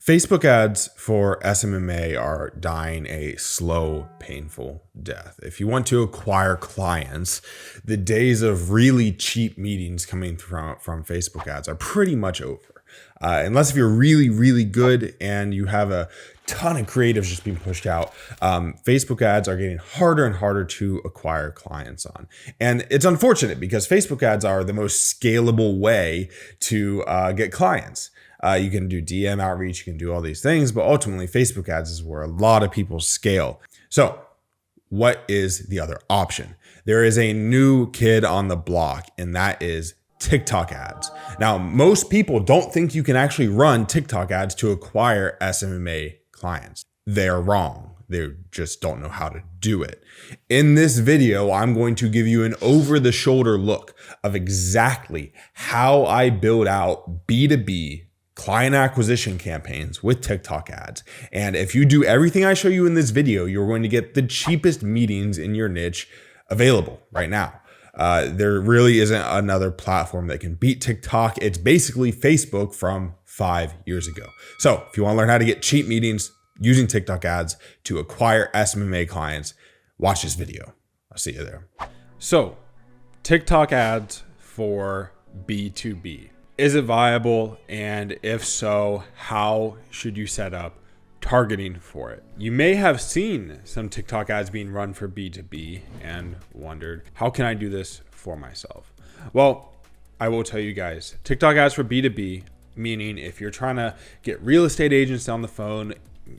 Facebook ads for SMMA are dying a slow, painful death. If you want to acquire clients, the days of really cheap meetings coming from Facebook ads are pretty much over. Unless if you're really, really good and you have a ton of creatives just being pushed out, Facebook ads are getting harder and harder to acquire clients on. And it's unfortunate because Facebook ads are the most scalable way to get clients. You can do DM outreach, you can do all these things, but ultimately Facebook ads is where a lot of people scale. So what is the other option? There is a new kid on the block, and that is TikTok ads. Now, most people don't think you can actually run TikTok ads to acquire SMMA clients. They're wrong. They just don't know how to do it. In this video, I'm going to give you an over-the-shoulder look of exactly how I build out B2B client acquisition campaigns with TikTok ads. And if you do everything I show you in this video, you're going to get the cheapest meetings in your niche available right now. There really isn't another platform that can beat TikTok. It's basically Facebook from 5 years ago. So if you want to learn how to get cheap meetings using TikTok ads to acquire SMMA clients, watch this video. I'll see you there. So TikTok ads for B2B. Is it viable? And if so, how should you set up targeting for it? You may have seen some TikTok ads being run for B2B and wondered, how can I do this for myself? Well, I will tell you guys, TikTok ads for B2B, meaning if you're trying to get real estate agents on the phone,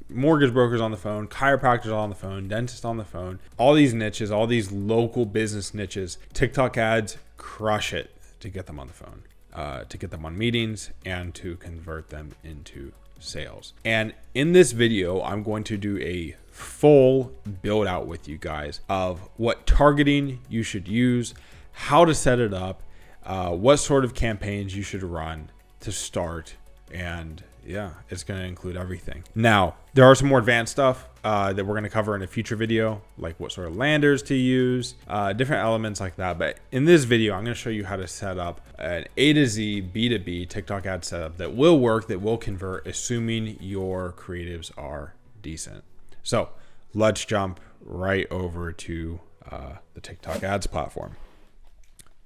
mortgage brokers on the phone, chiropractors on the phone, dentists on the phone, all these niches, all these local business niches, TikTok ads crush it to get them on the phone. To get them on meetings and to convert them into sales. And in this video, I'm going to do a full build out with you guys of what targeting you should use, how to set it up, what sort of campaigns you should run to start. And yeah, it's going to include everything. Now, there are some more advanced stuff that we're going to cover in a future video, like what sort of landers to use, different elements like that. But in this video, I'm going to show you how to set up an A to Z B2B TikTok ad setup that will work, that will convert, assuming your creatives are decent. So let's jump right over to the TikTok ads platform.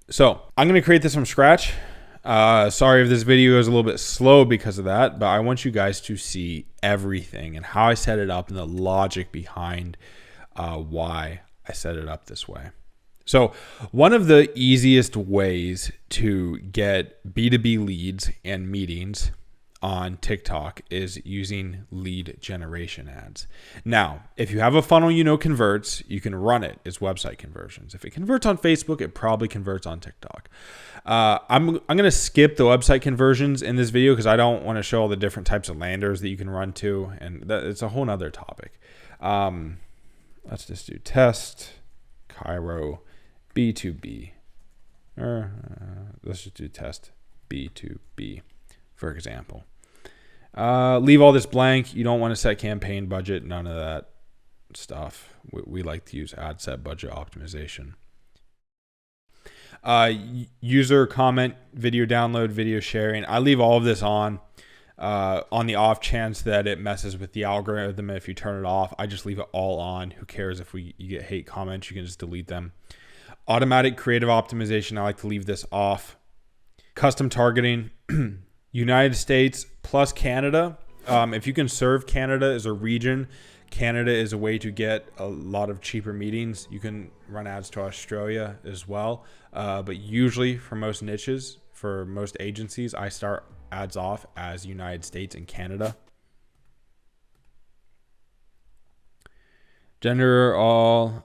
So I'm going to create this from scratch. Sorry if this video is a little bit slow because of that, but I want you guys to see everything and how I set it up and the logic behind why I set it up this way. So one of the easiest ways to get B2B leads and meetings on TikTok is using lead generation ads. Now, if you have a funnel you know converts, you can run it as website conversions. If it converts on Facebook, it probably converts on TikTok. I'm going to skip the website conversions in this video because I don't want to show all the different types of landers that you can run to, and it's a whole nother topic. Let's just do test Cairo B2B, or let's just do test B2B, for example. Leave all this blank. You don't want to set campaign budget, none of that stuff. We like to use ad set budget optimization. User comment, video download, video sharing. I leave all of this on the off chance that it messes with the algorithm. If you turn it off, I just leave it all on. Who cares if you get hate comments? You can just delete them. Automatic creative optimization. I like to leave this off. Custom targeting. United States plus Canada. If you can serve Canada as a region, Canada is a way to get a lot of cheaper meetings. You can run ads to Australia as well. But usually for most niches, for most agencies, I start ads off as United States and Canada. Gender all,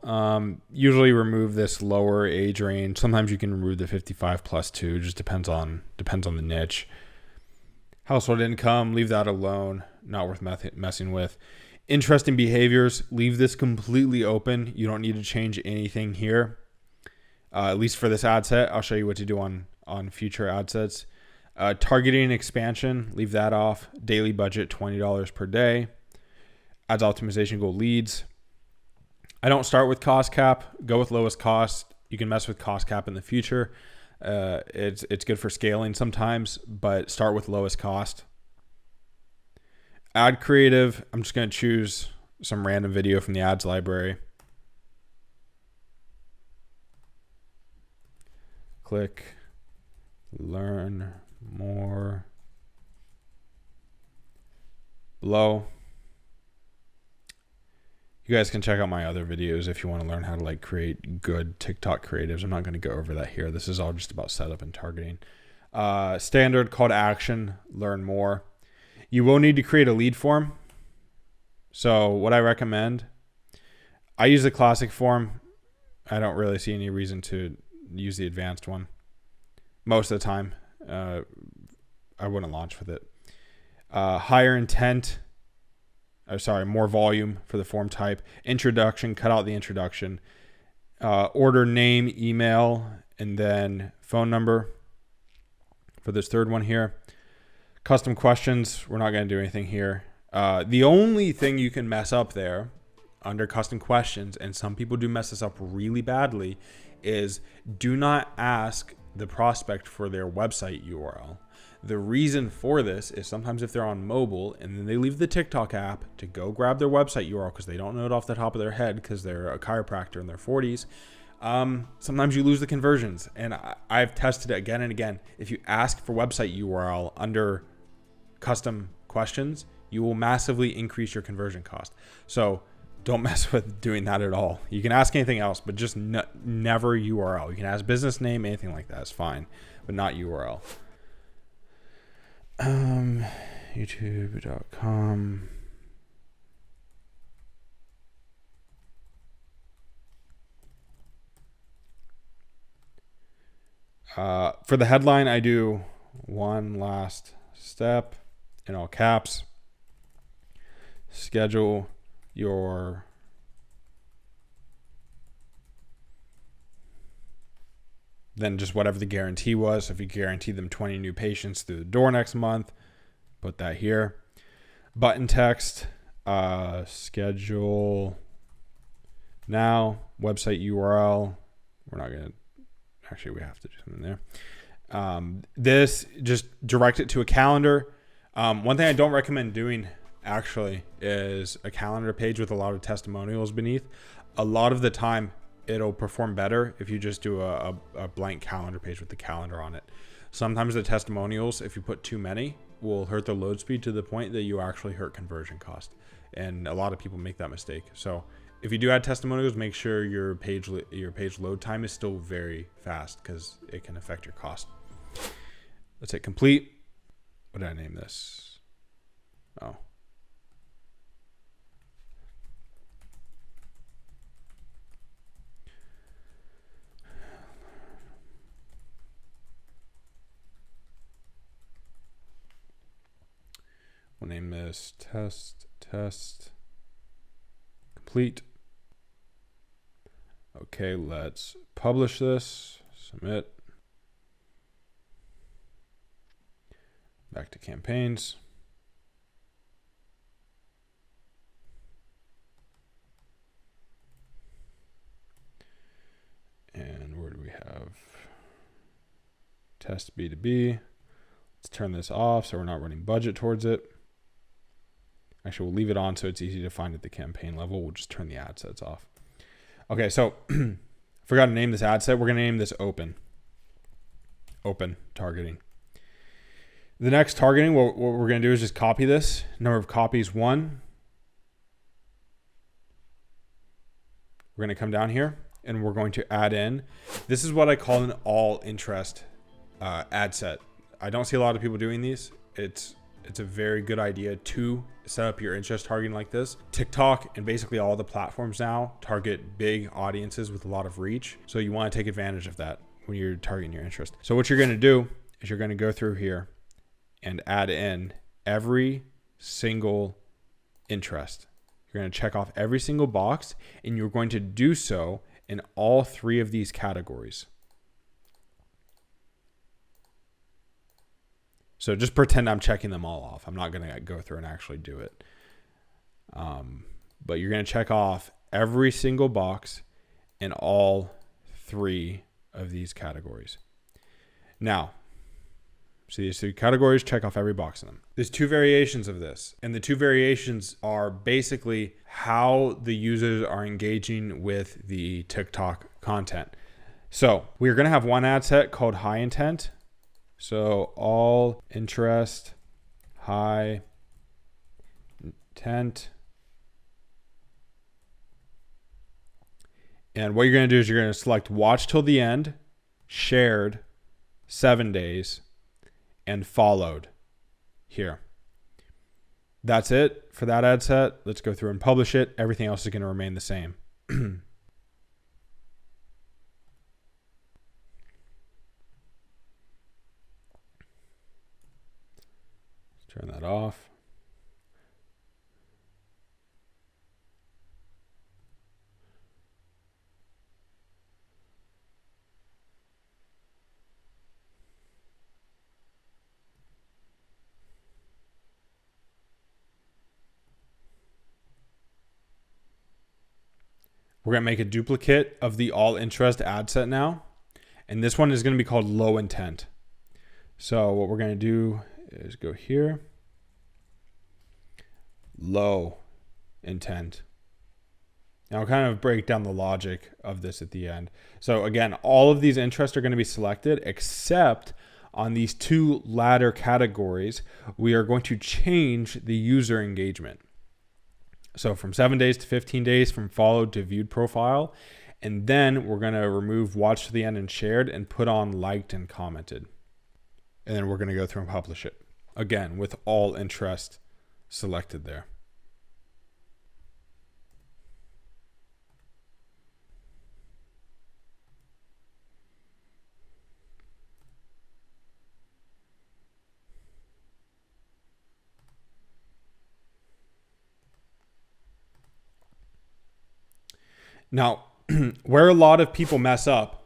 usually remove this lower age range. Sometimes you can remove the 55 plus too. Just depends on the niche. Household income, leave that alone. Not worth messing with. Interesting behaviors, leave this completely open. You don't need to change anything here. At least for this ad set. I'll show you what to do on future ad sets. Targeting expansion, leave that off. Daily budget, $20 per day. Ads optimization, go leads. I don't start with cost cap. Go with lowest cost. You can mess with cost cap in the future. It's good for scaling sometimes, but start with lowest cost. Ad creative. I'm just going to choose some random video from the ads library. Click learn more below. You guys can check out my other videos if you want to learn how to like create good TikTok creatives. I'm not going to go over that here. This is all just about setup and targeting. Standard call to action, learn more. You will need to create a lead form. So what I recommend, I use the classic form. I don't really see any reason to use the advanced one. Most of the time, I wouldn't launch with it. Higher intent. More volume for the form type. Introduction, cut out the introduction. Order name, email, and then phone number for this third one here. Custom questions, we're not going to do anything here. The only thing you can mess up there under custom questions, and some people do mess this up really badly, is do not ask the prospect for their website URL. The reason for this is sometimes if they're on mobile and then they leave the TikTok app to go grab their website URL because they don't know it off the top of their head because they're a chiropractor in their 40s, sometimes you lose the conversions. And I've tested it again and again. If you ask for website URL under custom questions, you will massively increase your conversion cost. So don't mess with doing that at all. You can ask anything else, but just never URL. You can ask business name, anything like that is fine, but not URL. YouTube.com. For the headline, I do one last step in all caps. Schedule your then just whatever the guarantee was. So if you guarantee them 20 new patients through the door next month, put that here. Button text, schedule now, website URL. We're not going to, actually we have to do something there. This, just direct it to a calendar. One thing I don't recommend doing actually is a calendar page with a lot of testimonials beneath. A lot of the time it'll perform better if you just do a blank calendar page with the calendar on it. Sometimes the testimonials, if you put too many, will hurt the load speed to the point that you actually hurt conversion cost. And a lot of people make that mistake. So if you do add testimonials, make sure your page load time is still very fast because it can affect your cost. Let's hit complete. What did I name this? Oh. We'll name this test complete. Okay, let's publish this, submit. Back to campaigns. And where do we have test B2B? Let's turn this off so we're not running budget towards it. Actually, we'll leave it on so it's easy to find at the campaign level. We'll just turn the ad sets off. Okay, so forgot to name this ad set. We're going to name this open. Open targeting. The next targeting, what we're going to do is just copy this. Number of copies, 1. We're going to come down here and we're going to add in. This is what I call an all interest ad set. I don't see a lot of people doing these. It's a very good idea to set up your interest targeting like this. TikTok and basically all the platforms now target big audiences with a lot of reach. So you want to take advantage of that when you're targeting your interest. So what you're going to do is you're going to go through here and add in every single interest. You're going to check off every single box and you're going to do so in all 3 of these categories. So just pretend I'm checking them all off. I'm not going to go through and actually do it. But you're going to check off every single box in all 3 of these categories. Now, So these 3 categories, check off every box in them. There's 2 variations of this. And the 2 variations are basically how the users are engaging with the TikTok content. So we're going to have one ad set called high intent. So all interest, high intent. And what you're going to do is you're going to select watch till the end, shared, 7 days, and followed here. That's it for that ad set. Let's go through and publish it. Everything else is going to remain the same. Turn that off. We're going to make a duplicate of the all interest ad set now. And this one is going to be called low intent. So what we're going to do is go here. Low intent. Now I'll kind of break down the logic of this at the end. So again, all of these interests are going to be selected except on these 2 latter categories, we are going to change the user engagement. So from 7 days to 15 days, from followed to viewed profile. And then we're going to remove watch to the end and shared and put on liked and commented. And then we're going to go through and publish it. Again, with all interest selected there. Now, where a lot of people mess up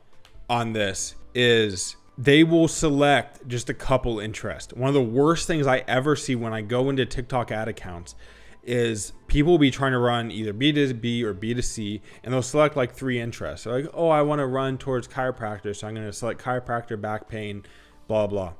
on this is they will select just a couple interests. One of the worst things I ever see when I go into TikTok ad accounts is people will be trying to run either B2B or B2C, and they'll select like 3 interests. They're like, oh, I want to run towards chiropractor, so I'm going to select chiropractor, back pain, blah, blah.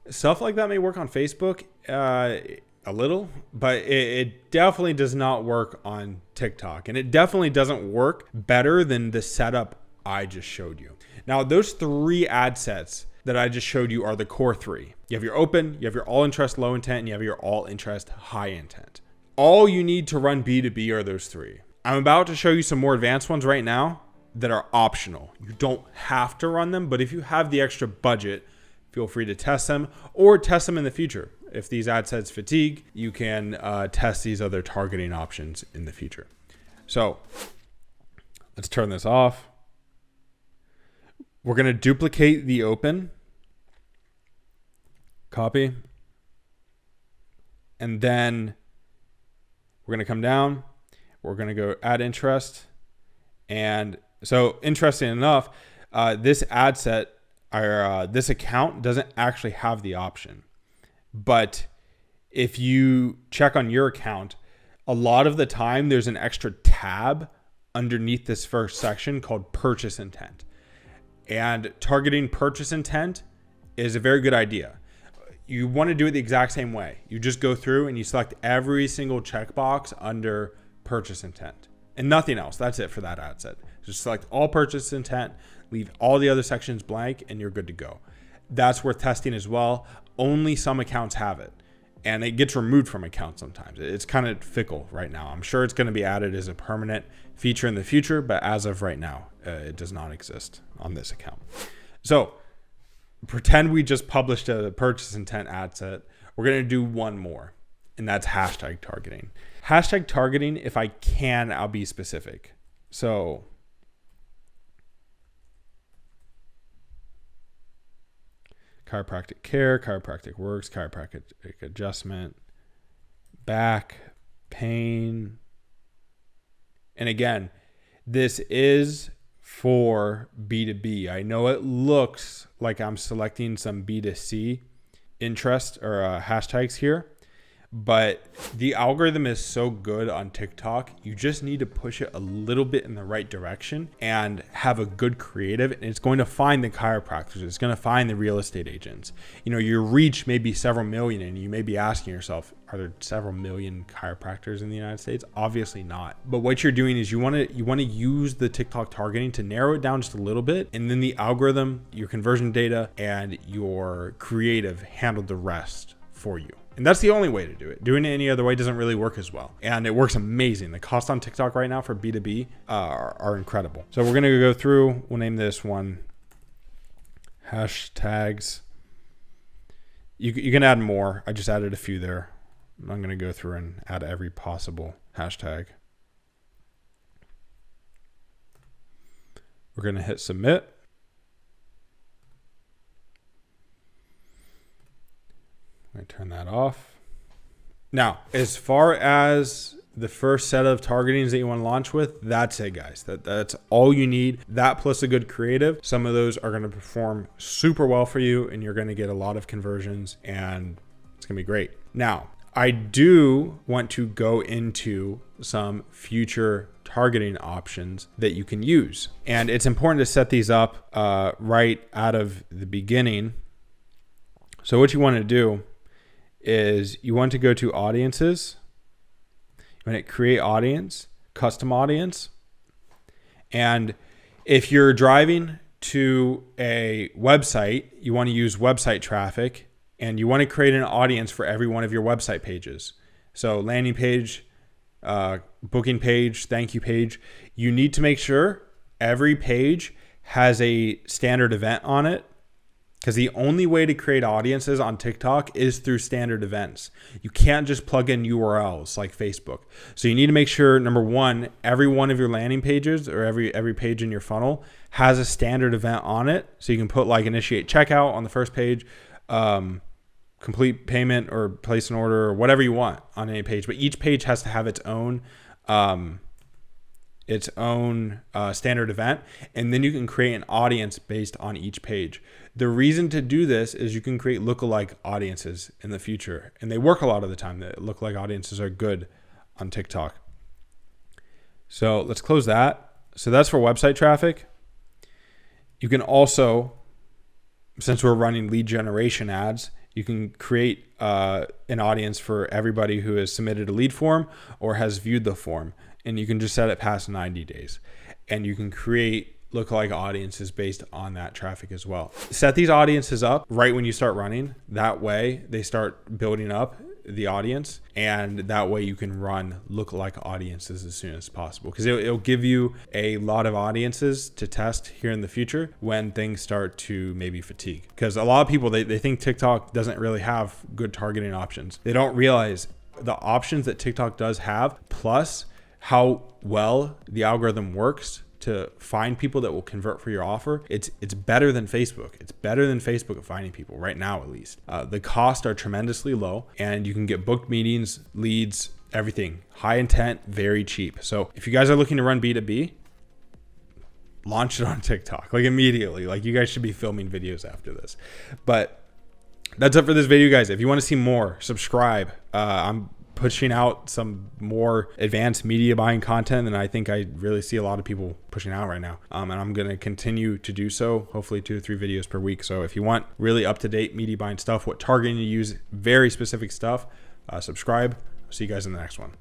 Stuff like that may work on Facebook a little, but it definitely does not work on TikTok. And it definitely doesn't work better than the setup I just showed you. Now, those 3 ad sets that I just showed you are the core 3. You have your open, you have your all interest low intent, and you have your all interest high intent. All you need to run B2B are those 3. I'm about to show you some more advanced ones right now that are optional. You don't have to run them, but if you have the extra budget, feel free to test them or test them in the future. If these ad sets fatigue, you can test these other targeting options in the future. So let's turn this off. We're going to duplicate the open, copy, and then we're going to come down. We're going to go add interest. And so interesting enough, this ad set or this account doesn't actually have the option. But if you check on your account, a lot of the time there's an extra tab underneath this first section called purchase intent. And targeting purchase intent is a very good idea. You want to do it the exact same way. You just go through and you select every single checkbox under purchase intent and nothing else. That's it for that ad set. Just select all purchase intent, leave all the other sections blank, and you're good to go. That's worth testing as well. Only some accounts have it, and it gets removed from accounts sometimes. It's kind of fickle right now. I'm sure it's going to be added as a permanent feature in the future, but as of right now, it does not exist on this account. So pretend we just published a purchase intent ad set. We're going to do one more, and that's hashtag targeting. Hashtag targeting, if I can, I'll be specific. So chiropractic care, chiropractic works, chiropractic adjustment, back pain. And again, this is for B2B. I know it looks like I'm selecting some B2C interest or hashtags here, But the algorithm is so good on TikTok, you just need to push it a little bit in the right direction and have a good creative, and it's going to find the chiropractors, it's going to find the real estate agents. You know, your reach may be several million, and you may be asking yourself, are there several million chiropractors in the United States? Obviously not. But what you're doing is you want to use the TikTok targeting to narrow it down just a little bit, and then the algorithm, your conversion data, and your creative handle the rest for you. And that's the only way to do it. Doing it any other way doesn't really work as well. And it works amazing. The costs on TikTok right now for B2B are incredible. So we're going to go through. We'll name this one hashtags. You can add more. I just added a few there. I'm going to go through and add every possible hashtag. We're going to hit submit. I'm going to turn that off. Now, as far as the first set of targetings that you want to launch with, that's it, guys. That's all you need. That plus a good creative. Some of those are going to perform super well for you, and you're going to get a lot of conversions, and it's going to be great. Now, I do want to go into some future targeting options that you can use. And it's important to set these up right out of the beginning. So what you want to do is you want to go to audiences. You want to create audience, custom audience. And if you're driving to a website, you want to use website traffic, and you want to create an audience for every one of your website pages. So landing page, booking page, thank you page. You need to make sure every page has a standard event on it, because the only way to create audiences on TikTok is through standard events. You can't just plug in URLs like Facebook. So you need to make sure, number one, every one of your landing pages or every page in your funnel has a standard event on it. So you can put like initiate checkout on the first page, complete payment or place an order or whatever you want on any page. But each page has to have its own standard event, and then you can create an audience based on each page. The reason to do this is you can create lookalike audiences in the future, and they work a lot of the time. The lookalike audiences are good on TikTok. So let's close that. So that's for website traffic. You can also, since we're running lead generation ads, you can create an audience for everybody who has submitted a lead form or has viewed the form. And you can just set it past 90 days. And you can create lookalike audiences based on that traffic as well. Set these audiences up right when you start running. That way they start building up the audience. And that way you can run lookalike audiences as soon as possible. Because it'll give you a lot of audiences to test here in the future when things start to maybe fatigue. Because a lot of people, they think TikTok doesn't really have good targeting options. They don't realize the options that TikTok does have, plus how well the algorithm works to find people that will convert for your offer. It's better than Facebook. It's better than Facebook at finding people right now, at least. The costs are tremendously low, and you can get booked meetings, leads, everything. High intent, very cheap. So if you guys are looking to run B2B, launch it on TikTok, like immediately. Like you guys should be filming videos after this. But that's it for this video, guys. If you want to see more, subscribe. I'm pushing out some more advanced media buying content than I think I really see a lot of people pushing out right now. And I'm going to continue to do so, hopefully 2 to 3 videos per week. So if you want really up-to-date media buying stuff, what targeting to use, very specific stuff, subscribe. I'll see you guys in the next one.